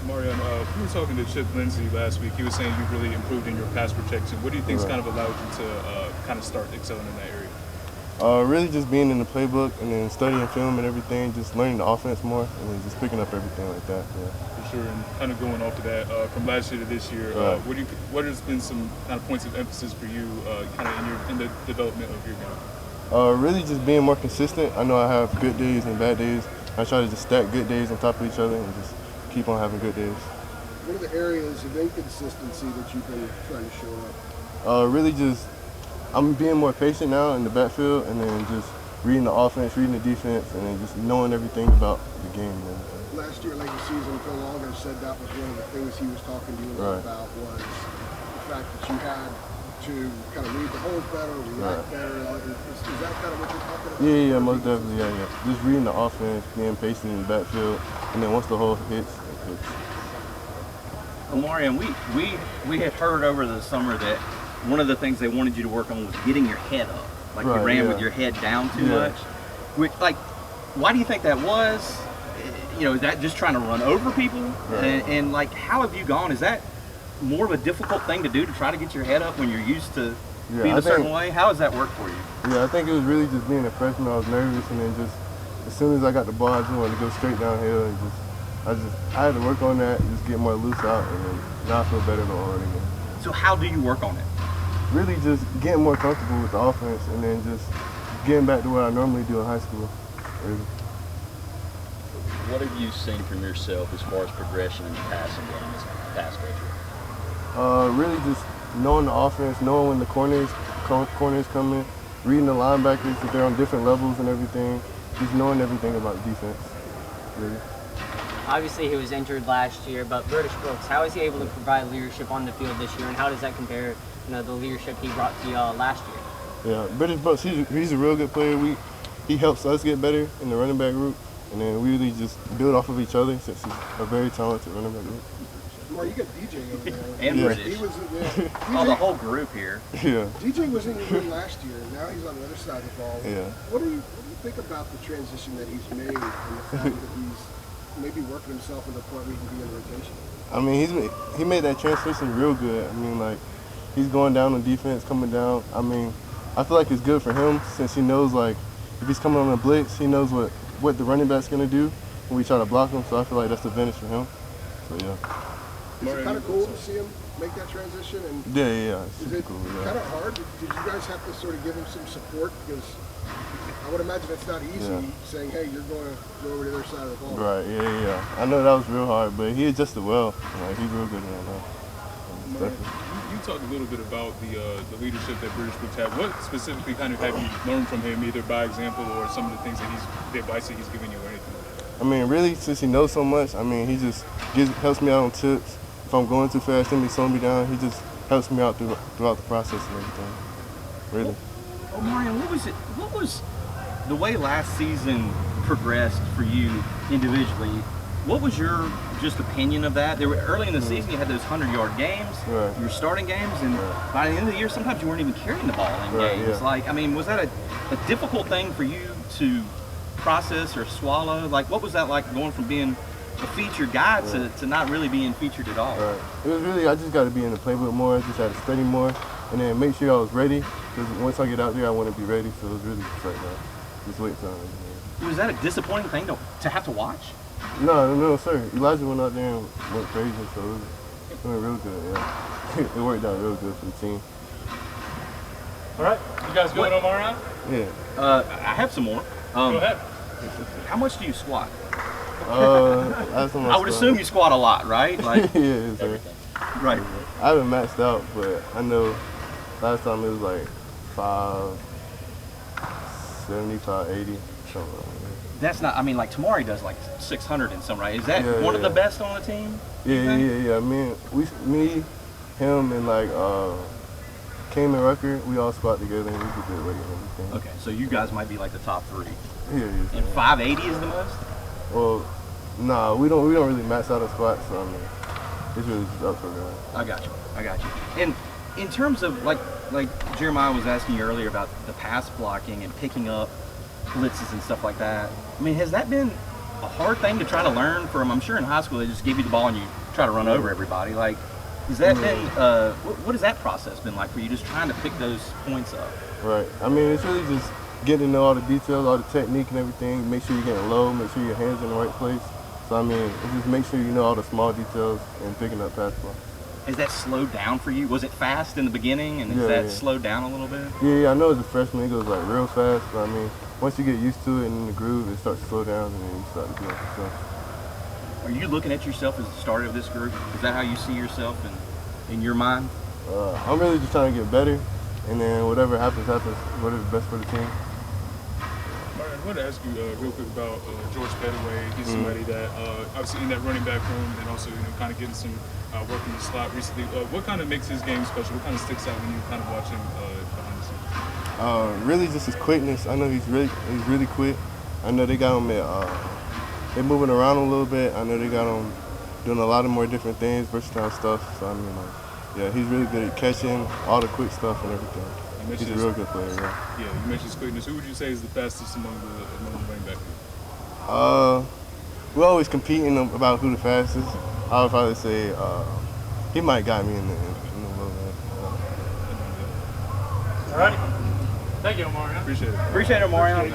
Omarion, we were talking to Chip Lindsey last week. He was saying you've really improved in your pass protection. What do you think's kind of allowed you to kind of start excelling in that area? Really just being in the playbook and then studying film and everything, just learning the offense more and then just picking up everything like that. Yeah. For sure, and kind of going off to that, from last year to this year, what has been some kind of points of emphasis for you kind of in the development of your game? Really just being more consistent. I know I have good days and bad days. I try to just stack good days on top of each other and just keep on having good days. What are the areas of inconsistency that you've been trying to show up? Really just, I'm being more patient now in the backfield and then just reading the offense, reading the defense, and then just knowing everything about the game and everything. Last year, late in the season, Phil Longo said that was one of the things he was talking to you about was the fact that you had to kind of read the holes better, react better. Is that kind of what you're talking about? Yeah, most definitely, yeah. Just reading the offense, being patient in the backfield, and then once the hole hits, it hits. Omarion, we had heard over the summer that one of the things they wanted you to work on was getting your head up. Like you ran with your head down too much. Which, why do you think that was? You know, is that just trying to run over people? And like, how have you gone? Is that more of a difficult thing to do to try to get your head up when you're used to being a certain way? How has that worked for you? Yeah, I think it was really just being a freshman. I was nervous, and then just as soon as I got the ball, I just wanted to go straight downhill and I had to work on that, just get more loose out, and then now I feel better already. So how do you work on it? Really just getting more comfortable with the offense and then just getting back to what I normally do in high school. Really. What have you seen from yourself as far as progression in the passing game as a pass catcher? Really just knowing the offense, knowing when the corners come in, reading the linebackers, if they're on different levels and everything, just knowing everything about the defense. Really. Obviously, he was injured last year, but British Brooks, how is he able to provide leadership on the field this year, and how does that compare, the leadership he brought to you last year? Yeah, British Brooks, he's a real good player. He helps us get better in the running back group, and then we really just build off of each other since he's a very talented running back group. Well, you got DJ over there. And British. He was, the whole group here. Yeah. DJ was in the room last year, and now he's on the other side of the ball. Yeah. What do you think about the transition that he's made and the fact that he's maybe working himself into a point where he can be in rotation? I mean, he made that transition real good. I mean, like, he's going down on defense, coming down. I mean, I feel like it's good for him since he knows, like, if he's coming on a blitz, he knows what the running back's going to do when we try to block him. So I feel like that's the advantage for him. So, yeah. Is it kind of cool to see him make that transition? And yeah. Is it cool, kind of hard? Did you guys have to sort of give him some support? Because I would imagine it's not easy saying, hey, you're going to go over to the other side of the ball. Right, yeah. I know that was real hard, but he adjusted well. Like, he's real good at that now. You talked a little bit about the leadership that British Brooks had. What specifically kind of have you learned from him, either by example or some of the things that the advice that he's given you or anything? I mean, really, since he knows so much, I mean, he just helps me out on tips. If I'm going too fast, he'll slow me down. He just helps me out throughout the process and everything. Really. Omarion, what was the way last season progressed for you individually? What was your just opinion of that? There were early in the season, you had those 100-yard games, you were starting games, and by the end of the year, sometimes you weren't even carrying the ball in games. Yeah. Like, I mean, was that a difficult thing for you to process or swallow? Like, what was that like going from being a featured guy to not really being featured at all? Right. It was really, I just got to be in the playbook more. I just had to study more, and then make sure I was ready. Because once I get out there, I want to be ready. So it was really just like that. Just wait time. Was that a disappointing thing to have to watch? No, sir. Elijah went out there and went crazy, so it went real good, yeah. It worked out real good for the team. All right. You guys going Omarion? Yeah. I have some more. Go ahead. How much do you squat? I would assume you squat a lot, right? Like, yeah, sir. Right. I haven't maxed out, but I know last time it was like 570, 580, something like that. That's not, I mean, like Tamari does like 600 and some, right? Is that one of the best on the team? Yeah. Me, him, and like Cam and Rucker, we all squat together and we do good weight and everything. Okay, so you guys might be like the top three. Yeah. And 580 is the most? Well, nah, we don't really max out a squat, so I mean, it's really just up for grabs. I got you. And in terms of like Jeremiah was asking you earlier about the pass blocking and picking up blitzes and stuff like that. I mean, has that been a hard thing to try to learn from? I'm sure in high school they just give you the ball and you try to run over everybody. Like, has that been, what has that process been like for you, just trying to pick those points up? Right. I mean, it's really just getting to know all the details, all the technique and everything. Make sure you're getting low, make sure your hands in the right place. So, I mean, it's just make sure you know all the small details and picking up pass ball. Has that slowed down for you? Was it fast in the beginning, and has that slowed down a little bit? Yeah, I know as a freshman it goes like real fast, but I mean, once you get used to it and in the groove, it starts to slow down and then you start to do it. So. Are you looking at yourself as the starter of this group? Is that how you see yourself in your mind? I'm really just trying to get better, and then whatever happens, happens. Whatever's best for the team. I wanted to ask you real quick about George Bedaway. He's somebody that obviously in that running back room and also kind of getting some work in the slot recently. What kind of makes his game special? What kind of sticks out when you kind of watch him behind the scenes? Really just his quickness. I know he's really quick. I know they got him at they're moving around a little bit. I know they got him doing a lot of more different things, versatile stuff. So I mean, yeah, he's really good at catching all the quick stuff and everything. He's a real good player, yeah. Yeah, you mentioned his quickness. Who would you say is the fastest among the running back? We're always competing about who the fastest. I would probably say he might got me in the little bit. All right. Thank you, Omarion. Appreciate it. Appreciate it, Omarion.